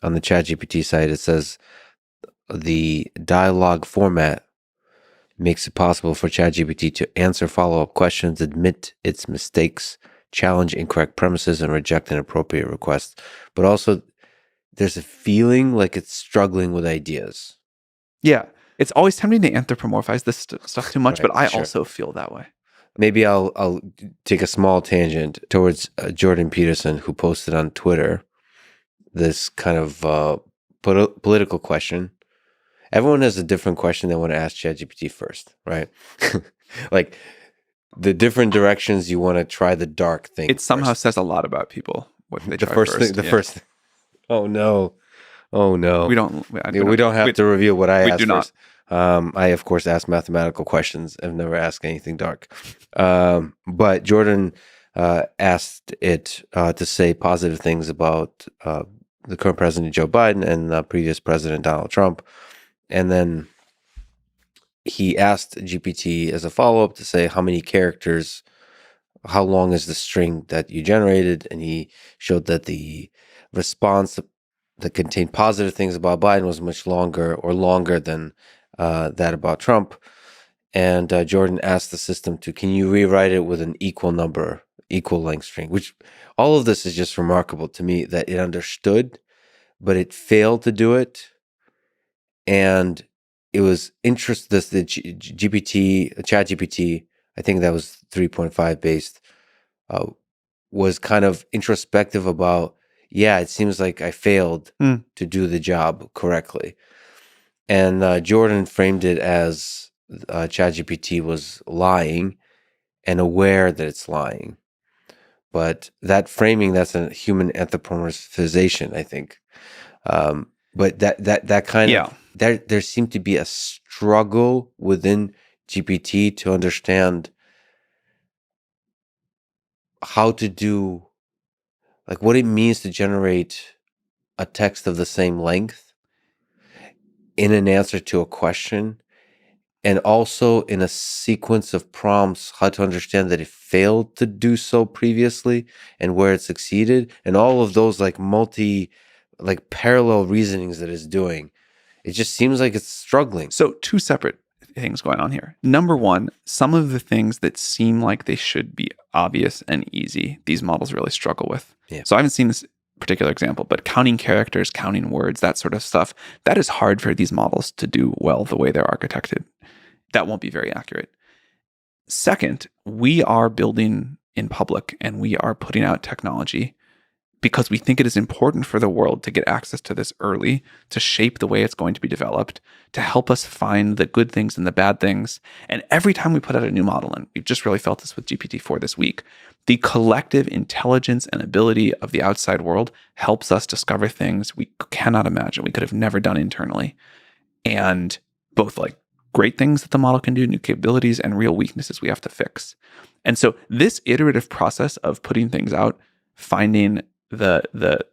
on the Chat-GPT site, it says the dialogue format makes it possible for Chat-GPT to answer follow-up questions, admit its mistakes, challenge incorrect premises, and reject inappropriate requests. But also, there's a feeling like it's struggling with ideas. Yeah. It's always tempting to anthropomorphize this stuff too much, Right, but I sure. also feel that way. Maybe I'll take a small tangent towards Jordan Peterson, who posted on Twitter this kind of political question. Everyone has a different question they want to ask ChatGPT first, right? Like the different directions you want to try the dark thing. It somehow first. says a lot about people what they The try first first. thing. First. Oh no. We don't. We don't have to reveal what I asked do not. first. I of course ask mathematical questions. I've never asked anything dark. But Jordan asked it to say positive things about the current president Joe Biden and previous president Donald Trump, and then he asked GPT as a follow-up to say how many characters, how long is the string that you generated, and he showed that the response that contained positive things about Biden was much longer than that about Trump. And Jordan asked the system can you rewrite it with an equal length string, which all of this is just remarkable to me that it understood, but it failed to do it. And it was interesting, the Chat-GPT, I think that was 3.5 based, was kind of introspective about, it seems like I failed to do the job correctly. And Jordan framed it as ChatGPT was lying and aware that it's lying. But that framing, that's a human anthropomorphization, I think. But that kind of, there seemed to be a struggle within GPT to understand how to do, like what it means to generate a text of the same length in an answer to a question, and also in a sequence of prompts, how to understand that it failed to do so previously and where it succeeded, and all of those parallel reasonings that it's doing. It just seems like it's struggling. So two separate things going on here. Number one, some of the things that seem like they should be obvious and easy, these models really struggle with. Yeah. So I haven't seen this particular example, but counting characters, counting words, that sort of stuff, that is hard for these models to do well the way they're architected. That won't be very accurate. Second, we are building in public and we are putting out technology because we think it is important for the world to get access to this early, to shape the way it's going to be developed, to help us find the good things and the bad things. And every time we put out a new model, and we've just really felt this with GPT-4 this week, the collective intelligence and ability of the outside world helps us discover things we cannot imagine, we could have never done internally. And both like great things that the model can do, new capabilities, and real weaknesses we have to fix. And so this iterative process of putting things out, finding the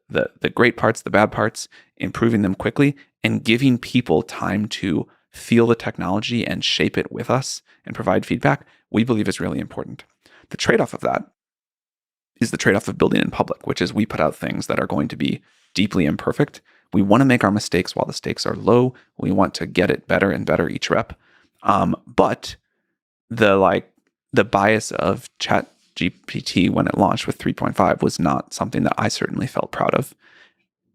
great parts, the bad parts, improving them quickly, and giving people time to feel the technology and shape it with us and provide feedback, we believe is really important. The trade-off of that is the trade-off of building in public, which is we put out things that are going to be deeply imperfect. We want to make our mistakes while the stakes are low. We want to get it better and better each rep. But the bias of Chat-GPT when it launched with 3.5 was not something that I certainly felt proud of.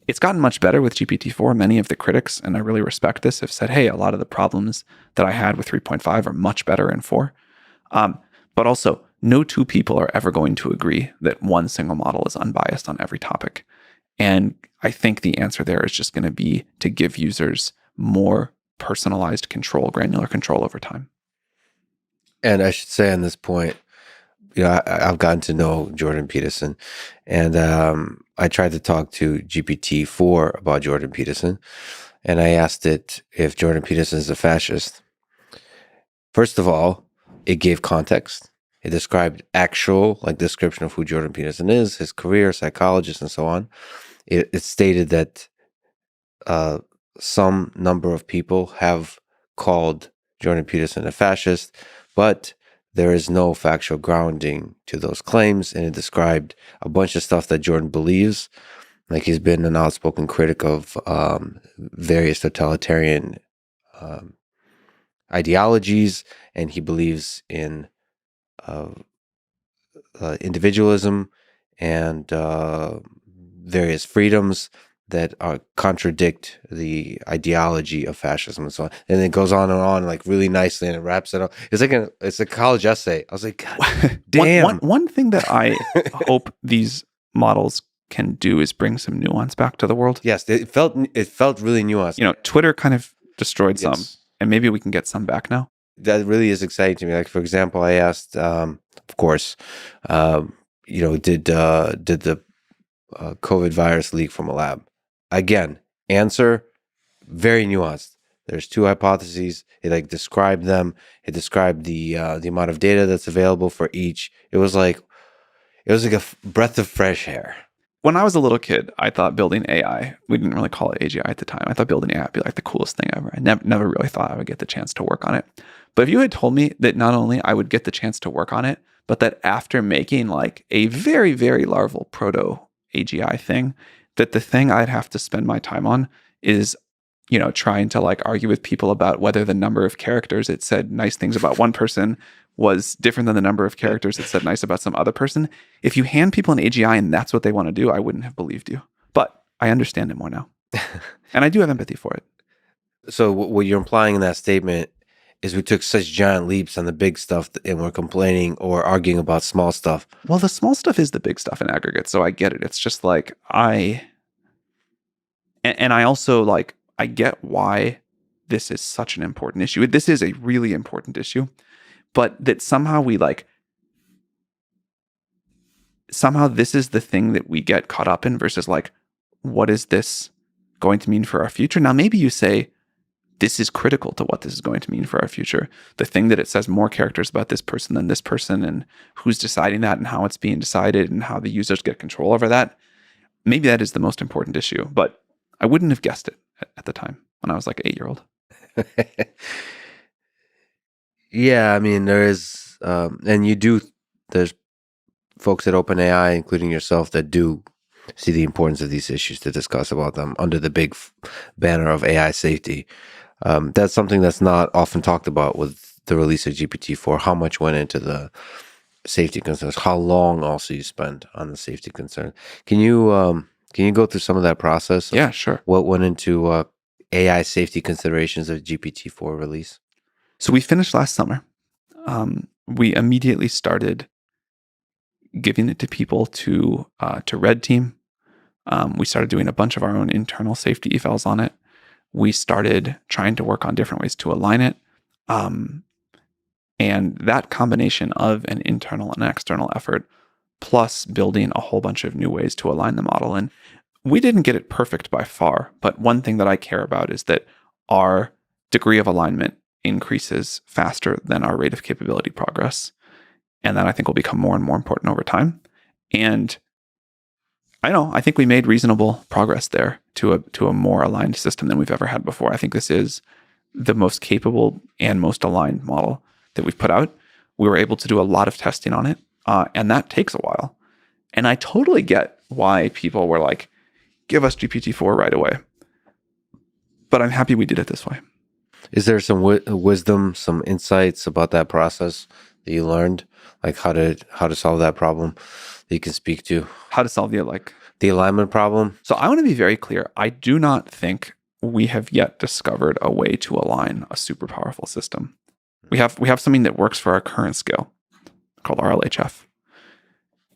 It's gotten much better with GPT-4. Many of the critics, and I really respect this, have said, hey, a lot of the problems that I had with 3.5 are much better in 4. But also, no two people are ever going to agree that one single model is unbiased on every topic. And I think the answer there is just going to be to give users more personalized control, granular control over time. And I should say on this point, I've gotten to know Jordan Peterson, and I tried to talk to GPT-4 about Jordan Peterson, and I asked it if Jordan Peterson is a fascist. First of all, it gave context. It described actual description of who Jordan Peterson is, his career, psychologist, and so on. It stated that some number of people have called Jordan Peterson a fascist, but there is no factual grounding to those claims, and it described a bunch of stuff that Jordan believes, Like he's been an outspoken critic of various totalitarian um, ideologies, and he believes in uh, individualism and various freedoms that contradict the ideology of fascism and so on. And it goes on like really nicely, and it wraps it up. It's a college essay. I was like, God damn. One thing that I hope these models can do is bring some nuance back to the world. Yes, it felt really nuanced. You know, Twitter kind of destroyed some, Yes. and maybe we can get some back now. That really is exciting to me. Like, for example, I asked, of course, did the COVID virus leak from a lab? Again, answer very nuanced. There's two hypotheses. It like described them. It described the amount of data that's available for each. It was like a breath of fresh air. When I was a little kid, I thought building AI, we didn't really call it AGI at the time. I thought building AI would be like the coolest thing ever. I never really thought I would get the chance to work on it. But if you had told me that not only I would get the chance to work on it, but that after making like a very, very larval proto AGI thing, that the thing I'd have to spend my time on is, you know, trying to like argue with people about whether the number of characters it said nice things about one person was different than the number of characters it said nice about some other person. If you hand people an AGI and that's what they want to do, I wouldn't have believed you. But I understand it more now. And I do have empathy for it. So what you're implying in that statement is we took such giant leaps on the big stuff and we're complaining or arguing about small stuff. Well, the small stuff is the big stuff in aggregate, so I get it. It's just like I also like I get why this is such an important issue. This is a really important issue, but that somehow this is the thing that we get caught up in versus like, what is this going to mean for our future? Now, maybe you say, this is critical to what this is going to mean for our future. The thing that it says more characters about this person than this person, and who's deciding that and how it's being decided and how the users get control over that. Maybe that is the most important issue, but I wouldn't have guessed it at the time when I was like 8-year-old. Yeah, I mean, there's folks at OpenAI, including yourself, that do see the importance of these issues to discuss about them under the big banner of AI safety. That's something that's not often talked about with the release of GPT-4, how much went into the safety concerns, how long also you spend on the safety concern. Can you go through some of that process? Yeah, sure. What went into AI safety considerations of GPT-4 release? So we finished last summer. We immediately started giving it to people to red team. We started doing a bunch of our own internal safety evals on it. We started trying to work on different ways to align it. And that combination of an internal and external effort, plus building a whole bunch of new ways to align the model. And we didn't get it perfect by far, but one thing that I care about is that our degree of alignment increases faster than our rate of capability progress. And that I think will become more and more important over time. And I think we made reasonable progress there to a more aligned system than we've ever had before. I think this is the most capable and most aligned model that we've put out. We were able to do a lot of testing on it, and that takes a while. And I totally get why people were like, give us GPT-4 right away. But I'm happy we did it this way. Is there some wisdom, some insights about that process that you learned, like how to solve that problem that you can speak to? How to solve the alignment problem? So I want to be very clear. I do not think we have yet discovered a way to align a super powerful system. We have something that works for our current scale called RLHF.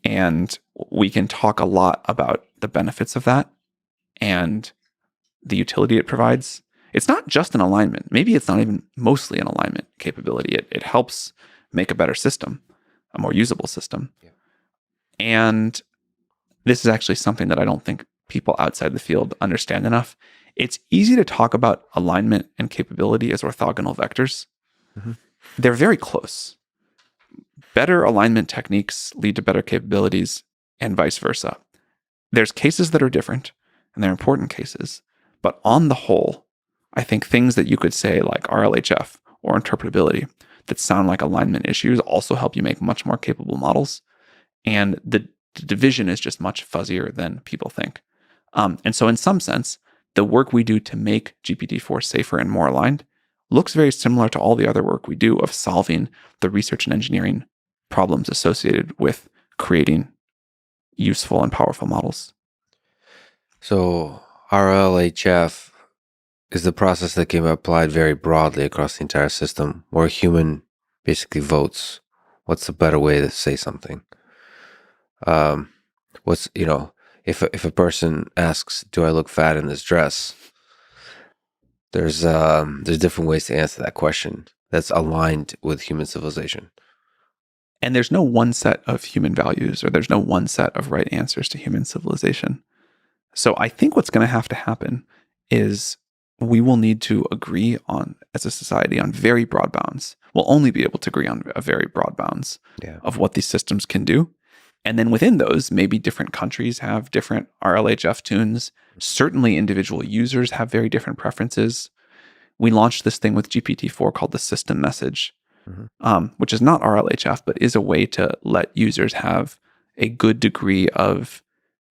And we can talk a lot about the benefits of that and the utility it provides. It's not just an alignment. Maybe it's not even mostly an alignment capability. It helps make a better system, a more usable system. Yeah. And this is actually something that I don't think people outside the field understand enough. It's easy to talk about alignment and capability as orthogonal vectors. Mm-hmm. They're very close. Better alignment techniques lead to better capabilities and vice versa. There's cases that are different, and they're important cases. But on the whole, I think things that you could say like RLHF or interpretability that sound like alignment issues also help you make much more capable models. And the division is just much fuzzier than people think. And so in some sense, the work we do to make GPT-4 safer and more aligned looks very similar to all the other work we do of solving the research and engineering problems associated with creating useful and powerful models. So RLHF is the process that can be applied very broadly across the entire system, where a human basically votes. What's the better way to say something? If a person asks, "Do I look fat in this dress?" There's different ways to answer that question that's aligned with human civilization. And there's no one set of human values, or there's no one set of right answers to human civilization. So I think what's going to have to happen is we will need to agree on, as a society, on very broad bounds. We'll only be able to agree on a very broad bounds of what these systems can do. And then within those, maybe different countries have different RLHF tunes. Certainly individual users have very different preferences. We launched this thing with GPT-4 called the system message, which is not RLHF, but is a way to let users have a good degree of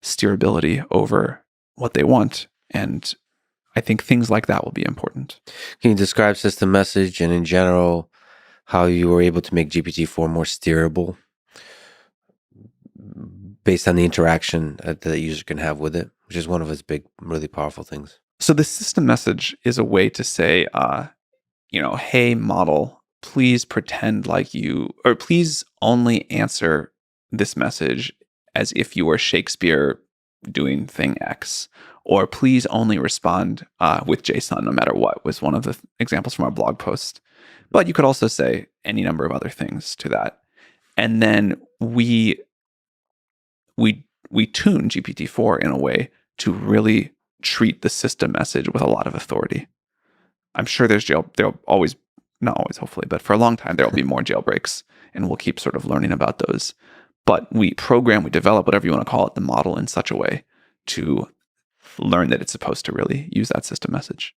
steerability over what they want. And I think things like that will be important. Can you describe system message and in general how you were able to make GPT-4 more steerable based on the interaction that the user can have with it, which is one of its big, really powerful things? So the system message is a way to say, hey, model, please pretend like or please only answer this message as if you were Shakespeare doing thing X, or please only respond with JSON no matter what, was one of the examples from our blog post. But you could also say any number of other things to that. And then we tune GPT-4 in a way to really treat the system message with a lot of authority. I'm sure there'll always, not always hopefully, but for a long time, there'll be more jailbreaks, and we'll keep sort of learning about those. But we develop, whatever you want to call it, the model in such a way to learn that it's supposed to really use that system message.